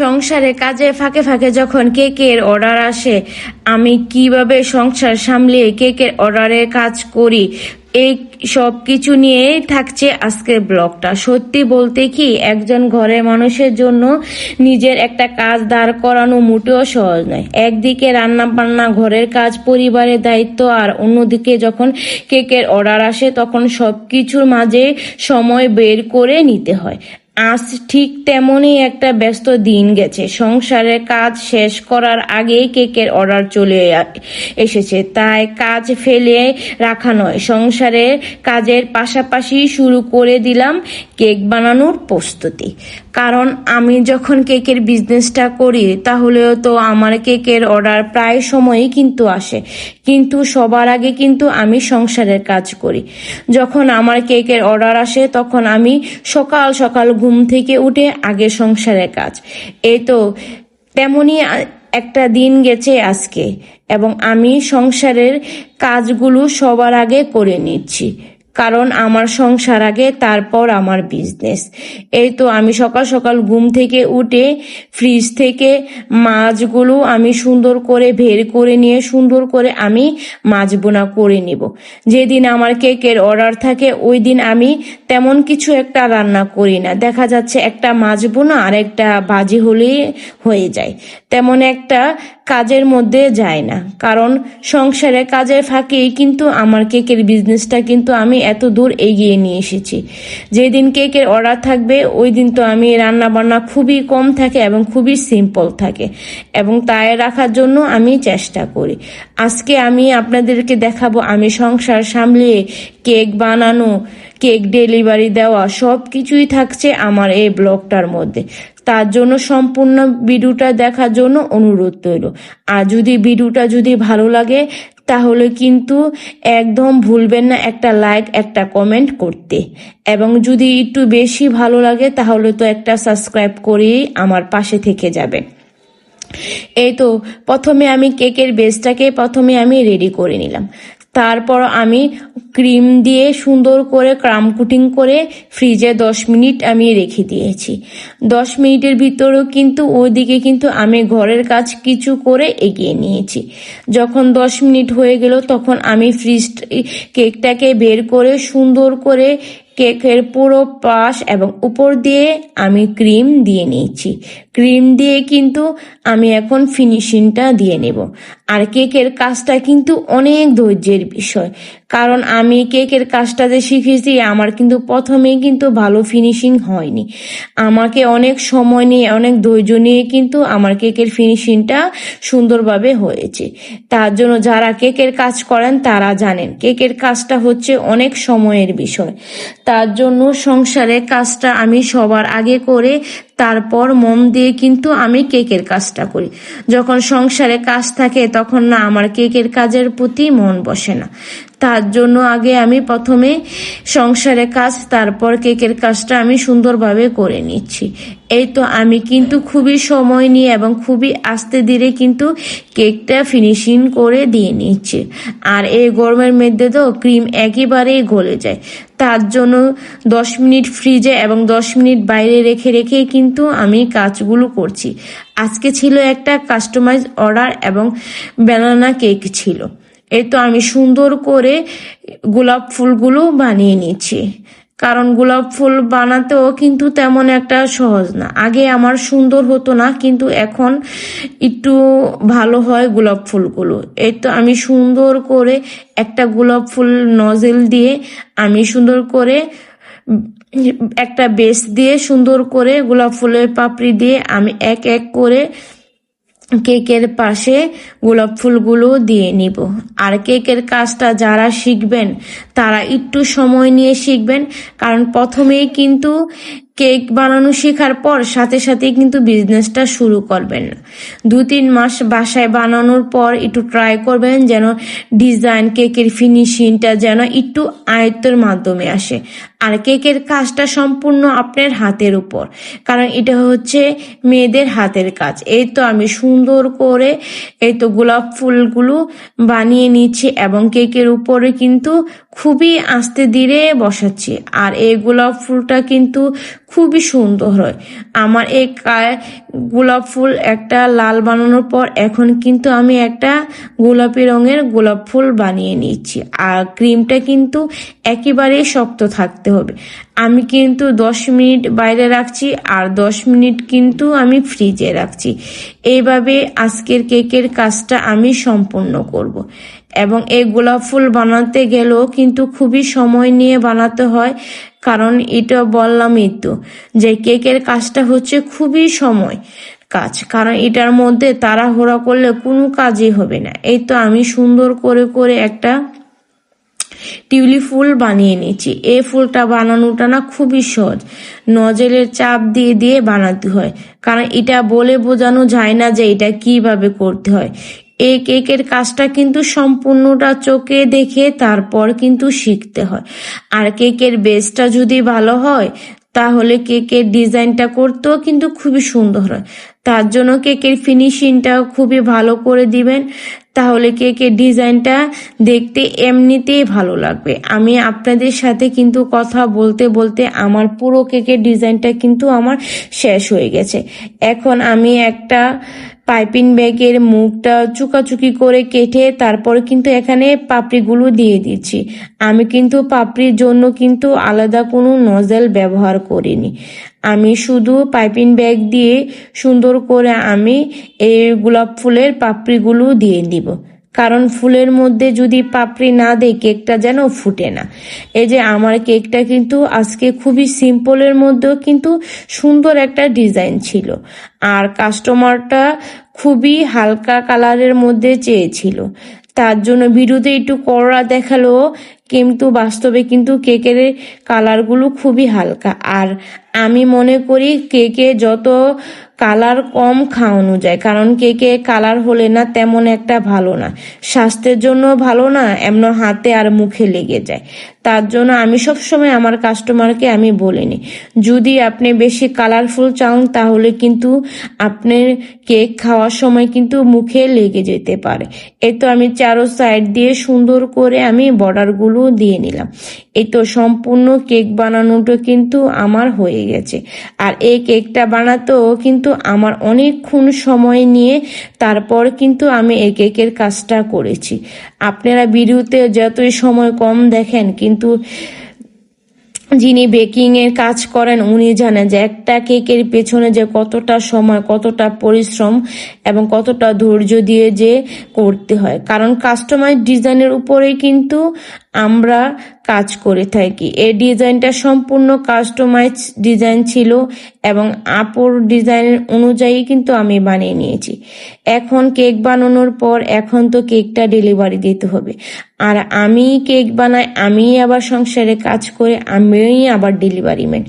সংসারে কাজে ফাঁকে ফাঁকে যখন কেকের অর্ডার আসে, আমি কিভাবে সংসার সামলিয়ে কেকের অর্ডারের কাজ করি, এই সব কিছু নিয়েই থাকছে আজকের ব্লগটা। সত্যি বলতে কি, একজন ঘরের মানুষের জন্য নিজের একটা কাজ দাঁড় করানো মোটেও সহজ নয়। একদিকে রান্না বান্না, ঘরের কাজ, পরিবারের দায়িত্ব, আর অন্যদিকে যখন কেকের অর্ডার আসে তখন সবকিছুর মাঝে সময় বের করে নিতে হয়। আজ ঠিক তেমনই একটা ব্যস্ত দিন গেছে। সংসারের কাজ শেষ করার আগেই কেকের অর্ডার চলে এসেছে, তাই কাজ ফেলে রাখা নয়, সংসারের কাজের পাশাপাশি শুরু করে দিলাম কেক বানানোর প্রস্তুতি। কারণ আমি যখন কেকের বিজনেসটা করি তাহলেও তো আমার কেকের অর্ডার প্রায় সময়ই কিন্তু আসে, কিন্তু সবার আগে কিন্তু আমি সংসারের কাজ করি। যখন আমার কেকের অর্ডার আসে তখন আমি সকাল সকাল ঘুম থেকে উঠে আগে সংসারের কাজ। এই তো তেমনই একটা দিন গেছে আজকে, এবং আমি সংসারের কাজগুলো সবার আগে করে নিচ্ছি, কারণ আমার সংসার আগে, তারপর আমার বিজনেস। এই তো আমি সকাল সকাল ঘুম থেকে উঠে ফ্রিজ থেকে মাছগুলো আমি সুন্দর করে বের করে নিয়ে সুন্দর করে আমি মাছ বোনা করে নিব। যেদিন আমার কেকের অর্ডার থাকে ওই দিন আমি তেমন কিছু একটা রান্না করি না, দেখা যাচ্ছে একটা মাছ বোনা আর একটা ভাজি হলেই হয়ে যায়, তেমন একটা কাজের মধ্যে যায় না। কারণ সংসারে কাজের ফাঁকেই কিন্তু আমার কেকের বিজনেসটা কিন্তু আমি এত দূর এগিয়ে নিয়ে এসেছি। যেদিন কেকের অর্ডার থাকবে ওই দিন তো আমি রান্না বান্না খুবই কম থাকে এবং খুবই সিম্পল থাকে, এবং তাই রাখার জন্য আমি চেষ্টা করি। আজকে আমি আপনাদেরকে দেখাবো আমি সংসার সামলিয়ে কেক বানানো, কেক ডেলিভারি দেওয়া, সব কিছুই থাকছে আমার এই ব্লগটার মধ্যে। তার জন্য সম্পূর্ণ ভিডিওটা দেখার জন্য অনুরোধ রইল। আর যদি ভিডিওটা যদি ভালো লাগে তাহলে কিন্তু একদম ভুলবেন না একটা লাইক, একটা কমেন্ট করতে, এবং যদি একটু বেশি ভালো লাগে তাহলে তো একটা সাবস্ক্রাইব করেই আমার পাশে থেকে যাবে। এই তো প্রথমে আমি কেকের বেসটাকে আমি রেডি করে নিলাম। তারপর আমি ক্রিম দিয়ে সুন্দর করে ক্রাম কোটিং করে ফ্রিজে 10 মিনিট আমি রেখে দিয়েছি। 10 মিনিটের ভিতরেও কিন্তু ওইদিকে কিন্তু আমি ঘরের কাজ কিছু করে এগিয়ে নিয়েছি। যখন 10 মিনিট হয়ে গেল তখন আমি কেকটাকে বের করে সুন্দর করে কেকের পুরো পাশ এবং উপর দিয়ে আমি ক্রিম দিয়ে নিয়েছি। ক্রিম দিয়ে কিন্তু আমি এখন ফিনিশিংটা দিয়ে নেব। আর কেকের কাজটা কিন্তু অনেক ধৈর্যের বিষয়, কারণ আমি কেকের কাজটা যে শিখেছি আমার কিন্তু প্রথমেই কিন্তু ভালো ফিনিশিং হয়নি। আমাকে অনেক সময় নিয়ে, অনেক ধৈর্য নিয়ে কিন্তু আমার কেকের ফিনিশিংটা সুন্দরভাবে হয়েছে। তার জন্য যারা কেকের কাজ করেন তারা জানেন কেকের কাজটা হচ্ছে অনেক সময়ের বিষয়। তার জন্য সংসারের কাজটা আমি সবার আগে করে তারপর মন দিয়ে কিন্তু আমি কেকের কাজটা করি। যখন সংসারে কাজ থাকে তখন না আমার কেকের কাজের প্রতি মন বসে না। তার জন্য আগে আমি প্রথমে সংসারে কাজ, তারপর কেকের কাজটা আমি সুন্দরভাবে করে নিচ্ছি। এই তো আমি কিন্তু খুবই সময় নিয়ে এবং খুবই আস্তে ধীরে কিন্তু কেকটা ফিনিশিং করে দিয়ে নিচ্ছি। আর এই গরমের মধ্যে তো ক্রিম একেবারেই গলে যায়, তার জন্য 10 মিনিট ফ্রিজে এবং 10 মিনিট বাইরে রেখে রেখে কিন্তু আমি কাজগুলো করছি। আজকে ছিল একটা কাস্টমাইজ অর্ডার এবং ব্যানানা কেক ছিল। এই তো আমি সুন্দর করে গোলাপ ফুলগুলো বানিয়ে নিচ্ছি, কারণ গোলাপ ফুল বানাতেও কিন্তু তেমন একটা সহজ না। আগে আমার সুন্দর হতো না, কিন্তু এখন একটু ভালো হয় গোলাপ ফুলগুলো। এই তো আমি সুন্দর করে একটা গোলাপ ফুল নজেল দিয়ে আমি সুন্দর করে একটা বেস দিয়ে সুন্দর করে গোলাপ ফুলের পাপড়ি দিয়ে আমি এক এক করে কেকের পাশে গোলাপ ফুলগুলো দিয়ে নিব। আর কেকের কাজটা যারা শিখবেন তারা একটু সময় নিয়ে শিখবেন, কারণ প্রথমেই কিন্তু কেক বানানো শেখার পর সাথে সাথে কিন্তু বিজনেসটা শুরু করবেন না। 2-3 মাস বাসায় বানানোর পর একটু ট্রাই করবেন যেন ডিজাইন, কেকের ফিনিশিংটা যেন একটু আয়ত্তের মাধ্যমে আসে। আর কেকের কাজটা সম্পূর্ণ আপনার হাতের উপর, কারণ এটা হচ্ছে মেয়েদের হাতের কাজ। এই তো আমি সুন্দর করে এই তো গোলাপ ফুলগুলো বানিয়ে নিচ্ছি এবং কেকের উপরে কিন্তু খুবই আস্তে ধীরে বসাচ্ছি। আর এই গোলাপ ফুলটা কিন্তু খুবই সুন্দর হয়। আমার এই গোলাপ ফুল একটা লাল বানানোর পর এখন কিন্তু আমি একটা গোলাপি রঙের গোলাপ ফুল বানিয়ে নিচ্ছি। আর ক্রিমটা কিন্তু একেবারেই শক্ত থাকতে হবে। আমি কিন্তু 10 মিনিট বাইরে রাখছি আর 10 মিনিট কিন্তু আমি ফ্রিজে রাখছি। এইভাবে আজকের কেকের কাজটা আমি সম্পূর্ণ করব। এবং এই গোলাপ ফুল বানাতে গেলেও কিন্তু খুবই সময় নিয়ে বানাতে হয়, কারণ এটা বললামই তো যে কেকের কাজটা হচ্ছে খুবই সময় কাজ, কারণ এটার মধ্যে তাড়াহুড়া করলে কোনো কাজই হবে না। এই তো আমি সুন্দর করে করে একটা টিউলিপ ফুল বানিয়ে নিচ্ছি। এই ফুলটা বানানোটা না খুবই সহজ, নজলের চাপ দিয়ে দিয়ে বানাতে হয়, কারণ এটা বলে বোঝানো যায় না যে এটা কিভাবে করতে হয়। এই কেকের কাজটা কিন্তু সম্পূর্ণটা চোখে দেখে তারপর কিন্তু শিখতে হয়। আর কেকের বেসটা যদি ভালো হয় তাহলে কেকের ডিজাইনটা করতেও কিন্তু খুবই সুন্দর হয়। তার জন্য কেকের ফিনিশিংটা খুবই ভালো করে দিবেন, তাহলে কেকের ডিজাইনটা দেখতে এমনিতেই ভালো লাগবে। আমি আপনাদের সাথে কিন্তু কথা বলতে বলতে আমার পুরো কেকের ডিজাইনটা কিন্তু আমার শেষ হয়ে গেছে। এখন আমি একটা পাইপিং ব্যাগের মুখটা চুকাচুকি করে কেটে তারপর কিন্তু এখানে পাপড়িগুলো দিয়ে দিচ্ছি। আমি কিন্তু পাপড়ির জন্য কিন্তু আলাদা কোনো নজেল ব্যবহার করিনি। আমি শুধু পাইপিং ব্যাগ দিয়ে সুন্দর করে আমি এই গোলাপ ফুলের পাপড়িগুলো দিয়ে দিব, কারণ ফুলের মধ্যে যদি পাপড়ি না দেয় কেকটা যেন ফুটে না। এই যে আমার কেকটা কিন্তু আজকে খুবই সিম্পলের মধ্যেও কিন্তু সুন্দর একটা ডিজাইন ছিল। আর কাস্টমারটা খুবই হালকা কালারের মধ্যে চেয়েছিল, তার জন্য ভিডিওতে একটু কড়া দেখালো, কিন্তু বাস্তবে কিন্তু কেকের কালারগুলো খুবই হালকা। আর আমি মনে করি কেকে যত কালার কম খাওয়ানো যায়, কারণ কেকে কালার হলে না তেমন একটা ভালো না, স্বাস্থ্যের জন্য ভালো না, এমন হাতে আর মুখে লেগে যায়। তার জন্য আমি সবসময় আমার কাস্টমারকে আমি বলিনি, যদি আপনি বেশি কালারফুল চান তাহলে কিন্তু আপনার কেক খাওয়ার সময় কিন্তু মুখে লেগে যেতে পারে। এই তো আমি চারো সাইড দিয়ে সুন্দর করে আমি বর্ডারগুলো দিয়ে নিলাম। এই তো সম্পূর্ণ কেক বানানোটা কিন্তু আমার হয়ে গেছে। আর এই কেকটা বানাতেও কিন্তু আমার অনেকক্ষণ সময় নিয়ে তারপর কিন্তু আমি এই কেকের কাজটা করেছি। আপনারা ভিডিওতে যতই সময় কম দেখেন, কিন্তু যিনি বেকিং এর কাজ করেন উনি জানেন যে একটা কেকের পেছনে যে কতটা সময়, কতটা পরিশ্রম এবং কতটা ধৈর্য দিয়ে যে করতে হয়, কারণ কাস্টমাইজ ডিজাইনের উপরেই কিন্তু আমরা কাজ করে থাকি। এই ডিজাইনটা সম্পূর্ণ কাস্টমাইজ ডিজাইন ছিল এবং আপুর ডিজাইনের অনুযায়ী কিন্তু আমি বানিয়ে নিয়েছি। এখন কেক বানানোর পর এখন তো কেকটা ডেলিভারি দিতে হবে। আর আমি কেক বানাই, আমি আবার সংসারে কাজ করে, আমি আবার ডেলিভারি ম্যান,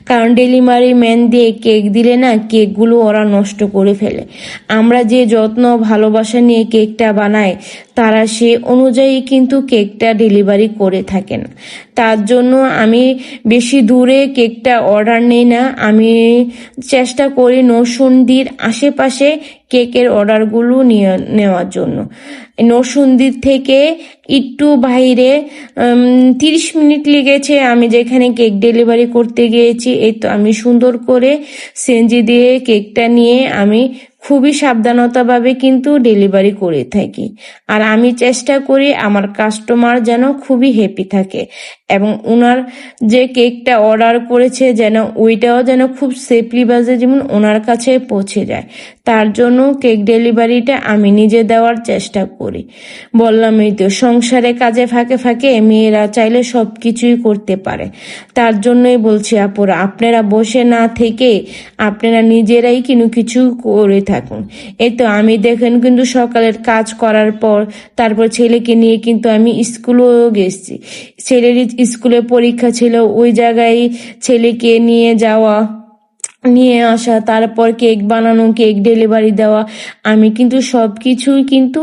কারণ ডেলিভারি ম্যান দিয়ে কেক দিলে না কেকগুলো ওরা নষ্ট করে ফেলে। আমরা যে যত্ন ভালোবাসা নিয়ে কেকটা বানাই তারা সে অনুযায়ী কিন্তু কেকটা ডেলিভারি করে থাকেন। তার জন্য আমি বেশি দূরে কেকটা অর্ডার নেই না, আমি চেষ্টা করি নরসিংদীর আশেপাশে কেকের অর্ডারগুলো নেওয়ার জন্য। নরসিংদীর থেকে একটু বাইরে 30 মিনিট লেগেছে আমি যেখানে কেক ডেলিভারি করতে গিয়েছি। এই তো আমি সুন্দর করে সিএনজি দিয়ে কেকটা নিয়ে আমি খুবই সাবধানতাভাবে কিন্তু ডেলিভারি করে থাকি। আর আমি চেষ্টা করি আমার কাস্টমার যেন খুবই হ্যাপি থাকে এবং ওনার যে কেকটা অর্ডার করেছে যেন ওইটাও যেন খুব সেফলি বাজে যেমন ওনার কাছে পৌঁছে যায়। তার জন্য কেক ডেলিভারিটা আমি নিজে দেওয়ার চেষ্টা করি। বললামই তো সংসারে কাজে ফাঁকে ফাঁকে মেয়েরা চাইলে সব কিছুই করতে পারে। তার জন্যই বলছি আপুরা, আপনারা বসে না থেকে আপনারা নিজেরাই কিন্তু কিছু করে থাকুন। এই তো আমি দেখেন কিন্তু সকালের কাজ করার পর তারপর ছেলেকে নিয়ে কিন্তু আমি স্কুলেও গেছি। ছেলের স্কুলে পরীক্ষা ছিল, ওই জায়গায় ছেলেকে নিয়ে যাওয়া, নিয়ে আসা, তারপর কেক বানানো, কেক ডেলিভারি দেওয়া, আমি কিন্তু সবকিছুই কিন্তু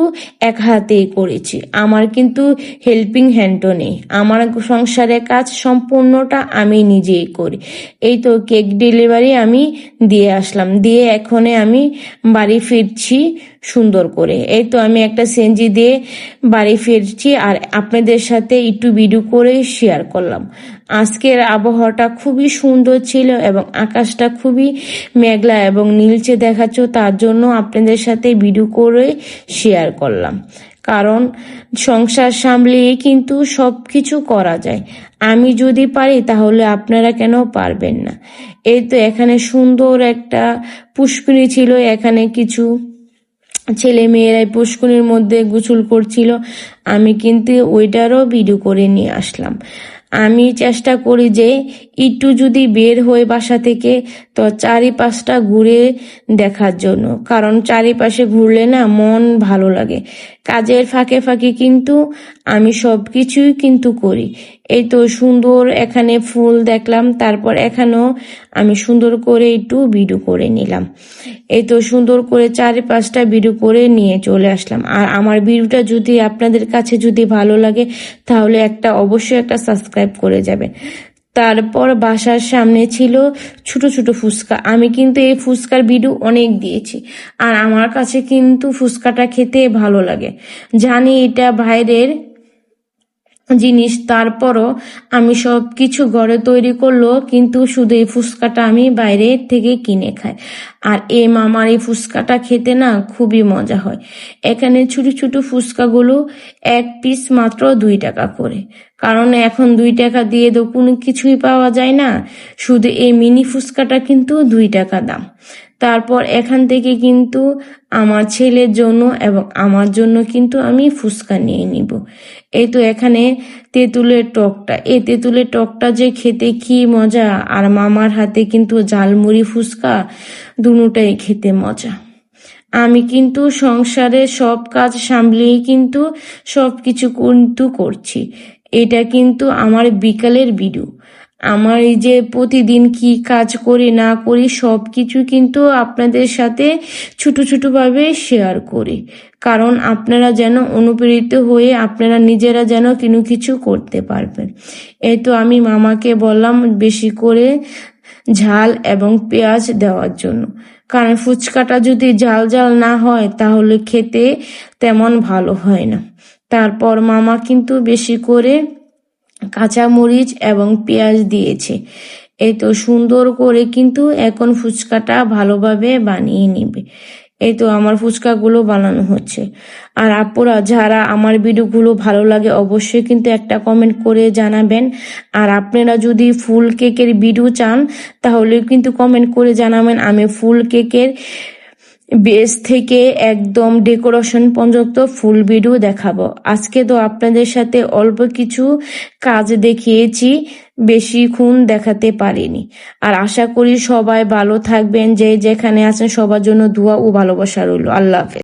এক হাতেই করেছি। আমার কিন্তু হেল্পিং হ্যান্ডও নেই। আমার সংসারের কাজ সম্পূর্ণটা আমি নিজেই করি। এই তো কেক ডেলিভারি আমি দিয়ে আসলাম, দিয়ে এখনে আমি বাড়ি ফিরছি সুন্দর করে। এই তো আমি একটা সেনজি দিয়ে বাড়ি ফিরছি আর আপনাদের সাথে একটু ভিডিও করে শেয়ার করলাম। আজকের আবহাওয়াটা খুবই সুন্দর ছিল এবং আকাশটা খুবই মেঘলা এবং নীলচে দেখাচ্ছ, তার জন্য আপনাদের সাথে ভিডিও করে শেয়ার করলাম। কারণ সংসার সামলিয়ে কিন্তু সব কিছু করা যায়। আমি যদি পারি তাহলে আপনারা কেন পারবেন না। এই তো এখানে সুন্দর একটা পুষ্করিণী ছিল, এখানে কিছু ছেলে মেয়েরা পুষ্করিণীর মধ্যে গোসল করছিল। আমি কিন্তু ওইটারও ভিডিও করে নিয়ে আসলাম। আমি চেষ্টা করি যে একটু যদি বের হয়ে বাসা থেকে তো চারিপাশটা ঘুরে দেখার জন্য, কারণ চারিপাশে ঘুরলে না মন ভালো লাগে। কাজের ফাঁকে ফাঁকে কিন্তু আমি সবকিছুই কিন্তু করি। এই তো সুন্দর এখানে ফুল দেখলাম, তারপর এখানেও আমি সুন্দর করে একটু ভিডিও করে নিলাম। এই তো সুন্দর করে চারিপাশটা ভিডিও করে নিয়ে চলে আসলাম। আর আমার ভিডিওটা যদি আপনাদের কাছে যদি ভালো লাগে তাহলে অবশ্যই একটা সাবস্ক্রাইব করে যাবেন। তারপর বাসার সামনে ছিল ছোট ছোট ফুচকা। আমি কিন্তু এই ফুচকার ভিডিও অনেক দিয়েছি আর আমার কাছে কিন্তু ফুচকাটা খেতে ভালো লাগে। জানি এটা বাইরের জিনিস, তারপরও আমি সব কিছু ঘরে তৈরি করলেও কিন্তু শুধু এই ফুচকাটা আমি বাইরে থেকে কিনে খাই। আর এই মামার এই ফুচকাটা খেতে না খুবই মজা হয়। এখানে ছোট ছোট ফুচকাগুলো এক পিস মাত্র 2 টাকা করে, কারণ এখন 2 টাকা দিয়ে তো কোনো কিছুই পাওয়া যায় না। শুধু এই মিনি ফুচকাটা কিন্তু 2 টাকা দাম। তারপর এখান থেকে কিন্তু আমার ছেলের জন্য এবং আমার জন্য কিন্তু আমি ফুচকা নিয়ে নিব। এই তো এখানে তেঁতুলের টকটা, এই তেঁতুলের টকটা যে খেতে কি মজা, আর মামার হাতে কিন্তু ঝালমুড়ি ফুচকা, দুটোটাই খেতে মজা। আমি কিন্তু সংসারে সব কাজ সামলিয়ে কিন্তু সবকিছু কিন্তু করছি। এটা কিন্তু আমার বিকালের ভিডিও। আমার এই যে প্রতিদিন কি কাজ করি না করি সবকিছু কিন্তু আপনাদের সাথে ছোট ছোট ভাবে শেয়ার করি, কারণ আপনারা যেন অনুপ্রেরিত হয়ে আপনারা নিজেরা যেন কোনো কিছু করতে পারবেন। এই তো আমি মামাকে বললাম বেশি করে ঝাল এবং পেঁয়াজ দেওয়ার জন্য, কারণ ফুচকাটা যদি ঝাল ঝাল না হয় তাহলে খেতে তেমন ভালো হয় না। তারপর মামা কিন্তু বেশি করে কাঁচামরিচ এবং পেঁয়াজ দিয়েছে। এই তো সুন্দর করে কিন্তু এখন ফুচকাটা ভালোভাবে বানিয়ে নিবে। এই তো আমার ফুচকাগুলো বানানো হচ্ছে। আর আপুরা যারা আমার ভিডিওগুলো ভালো লাগে অবশ্যই কিন্তু একটা কমেন্ট করে জানাবেন। আর আপনারা যদি ফুল কেকের ভিডিও চান তাহলে কিন্তু কমেন্ট করে জানাবেন। আমি ফুল কেকের বেস থেকে একদম ডেকোরেশন পর্যন্ত ফুল ভিডিও দেখাবো। আজকে তো আপনাদের সাথে অল্প কিছু কাজ দেখিয়েছি, বেশিক্ষণ দেখাতে পারিনি। আর আশা করি সবাই ভালো থাকবেন, যে যেখানে আছেন সবার জন্য দোয়া ও ভালোবাসা রইল। আল্লাহ হাফেজ।